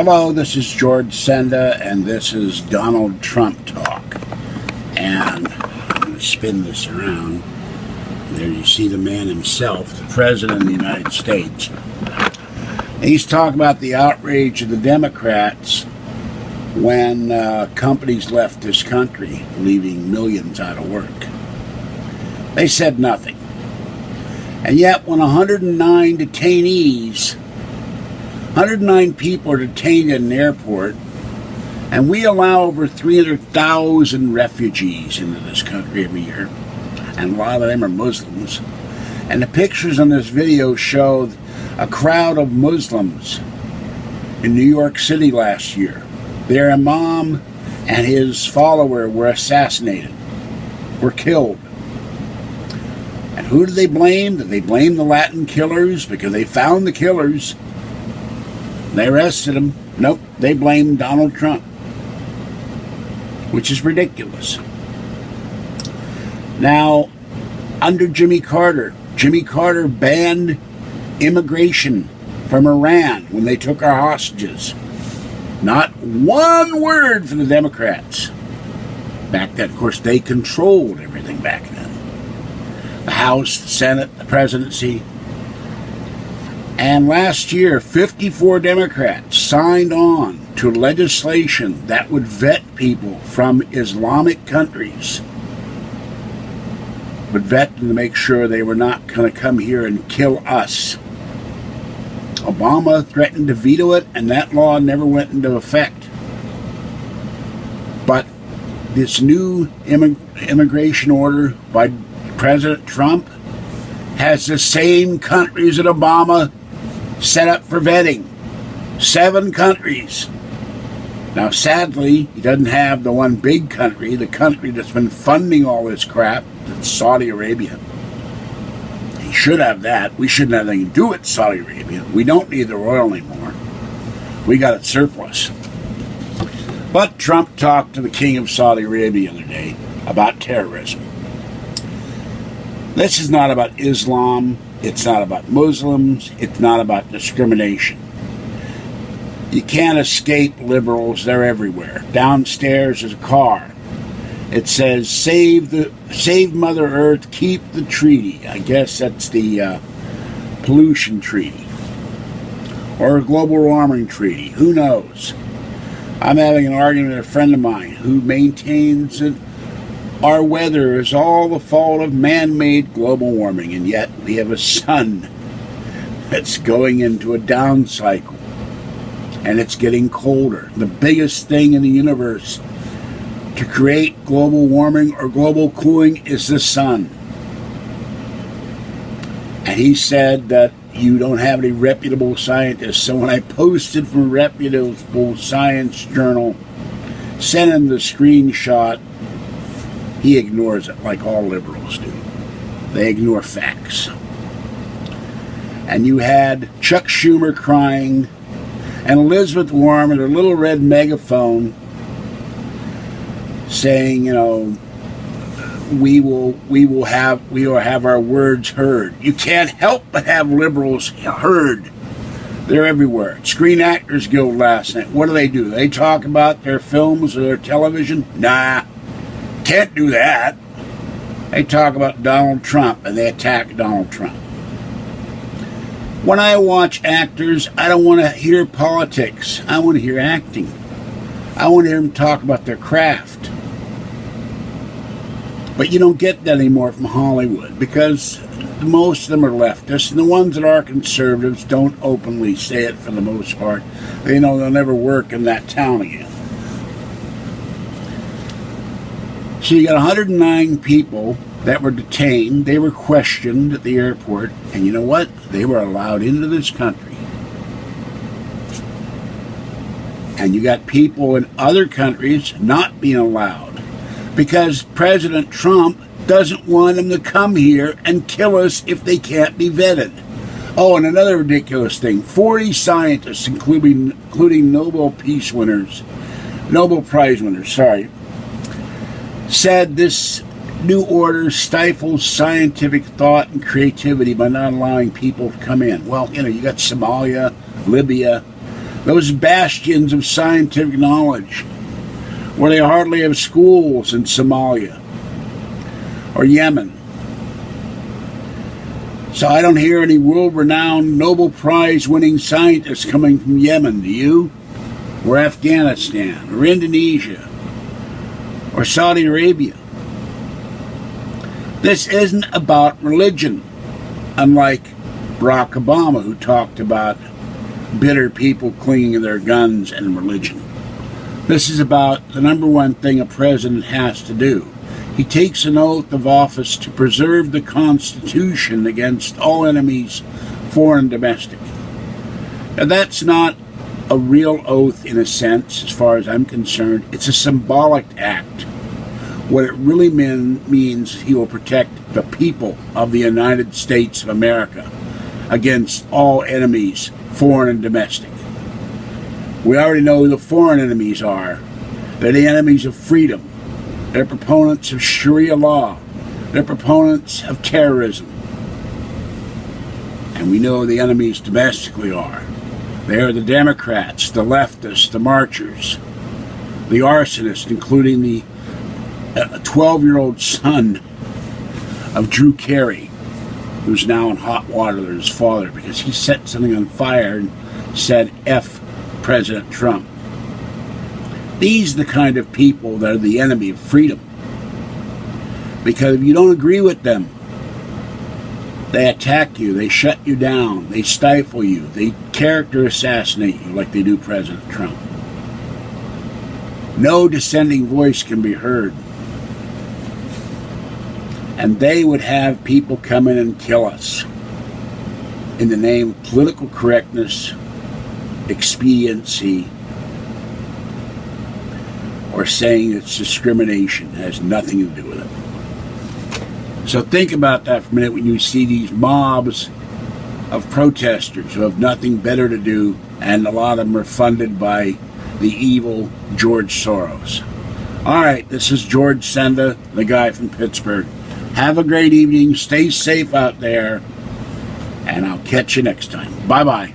Hello, this is George Senda, and this is Donald Trump talk. And I'm going to spin this around. There you see the man himself, the President of the United States. He's talking about the outrage of the Democrats when companies left this country, leaving millions out of work. They said nothing. And yet when 109 detainees, 109 people are detained in an airport, and we allow over 300,000 refugees into this country every year, and a lot of them are Muslims. And the pictures on this video show a crowd of Muslims in New York City last year. Their imam and his follower were assassinated, were killed. And who did they blame? Did they blame the Latin killers because they found the killers? They arrested him. Nope, they blamed Donald Trump, which is ridiculous. Now, under Jimmy Carter banned immigration from Iran when they took our hostages. Not one word for the Democrats. Back then, of course, they controlled everything back then. The House, the Senate, the presidency. And last year, 54 Democrats signed on to legislation that would vet people from Islamic countries. Would vet them to make sure they were not going to come here and kill us. Obama threatened to veto it, and that law never went into effect. But this new immigration order by President Trump has the same countries that Obama set up for vetting. 7 countries. Now, sadly, he doesn't have the one big country, the country that's been funding all this crap, that's Saudi Arabia. He should have that. We shouldn't have anything to do with Saudi Arabia. We don't need the oil anymore. We got it surplus. But Trump talked to the king of Saudi Arabia the other day about terrorism. This is not about Islam. It's not about Muslims. It's not about discrimination. You can't escape liberals. They're everywhere. Downstairs is a car. It says, save Mother Earth, keep the treaty. I guess that's the pollution treaty. Or a global warming treaty. Who knows? I'm having an argument with a friend of mine who maintains that our weather is all the fault of man-made global warming, and yet we have a sun that's going into a down cycle, and it's getting colder. The biggest thing in the universe to create global warming or global cooling is the sun. And he said that you don't have any reputable scientists. So when I posted from a reputable science journal, sent him the screenshot, he ignores it like all liberals do. They ignore facts. And you had Chuck Schumer crying and Elizabeth Warren with her little red megaphone saying, you know, we will have our words heard. You can't help but have liberals heard. They're everywhere. Screen Actors Guild last night. What do? They talk about their films or their television? Nah. Can't do that. They talk about Donald Trump and they attack Donald Trump. When I watch actors, I don't want to hear politics. I want to hear acting. I want to hear them talk about their craft. But you don't get that anymore from Hollywood because most of them are leftists, and the ones that are conservatives don't openly say it for the most part. They know they'll never work in that town again. So you got 109 people that were detained. They were questioned at the airport. And you know what? They were allowed into this country. And you got people in other countries not being allowed because President Trump doesn't want them to come here and kill us if they can't be vetted. Oh, and another ridiculous thing. 40 scientists, including Nobel Prize winners, said this new order stifles scientific thought and creativity by not allowing people to come in. Well, you know, you got Somalia, Libya. those bastions of scientific knowledge, where they hardly have schools in Somalia or Yemen. So I don't hear any world-renowned Nobel Prize-winning scientists coming from Yemen, do you? Or Afghanistan, or Indonesia, or Saudi Arabia. This isn't about religion, unlike Barack Obama, who talked about bitter people clinging to their guns and religion. This is about the number one thing a president has to do. He takes an oath of office to preserve the Constitution against all enemies, foreign and domestic. Now, that's not a real oath in a sense, as far as I'm concerned. It's a symbolic act. What it really means he will protect the people of the United States of America against all enemies, foreign and domestic. We already know who the foreign enemies are. They're the enemies of freedom. They're proponents of Sharia law. They're proponents of terrorism. And we know the enemies domestically are. They are the Democrats, the leftists, the marchers, the arsonists, including the 12-year-old son of Drew Carey, who's now in hot water with his father because he set something on fire and said, F President Trump. These are the kind of people that are the enemy of freedom. Because if you don't agree with them, they attack you, they shut you down, they stifle you, they character assassinate you like they do President Trump. No dissenting voice can be heard. And they would have people come in and kill us in the name of political correctness, expediency, or saying it's discrimination. It has nothing to do with it. So think about that for a minute when you see these mobs of protesters who have nothing better to do, and a lot of them are funded by the evil George Soros. All right, this is George Senda, the guy from Pittsburgh. Have a great evening. Stay safe out there, and I'll catch you next time. Bye-bye.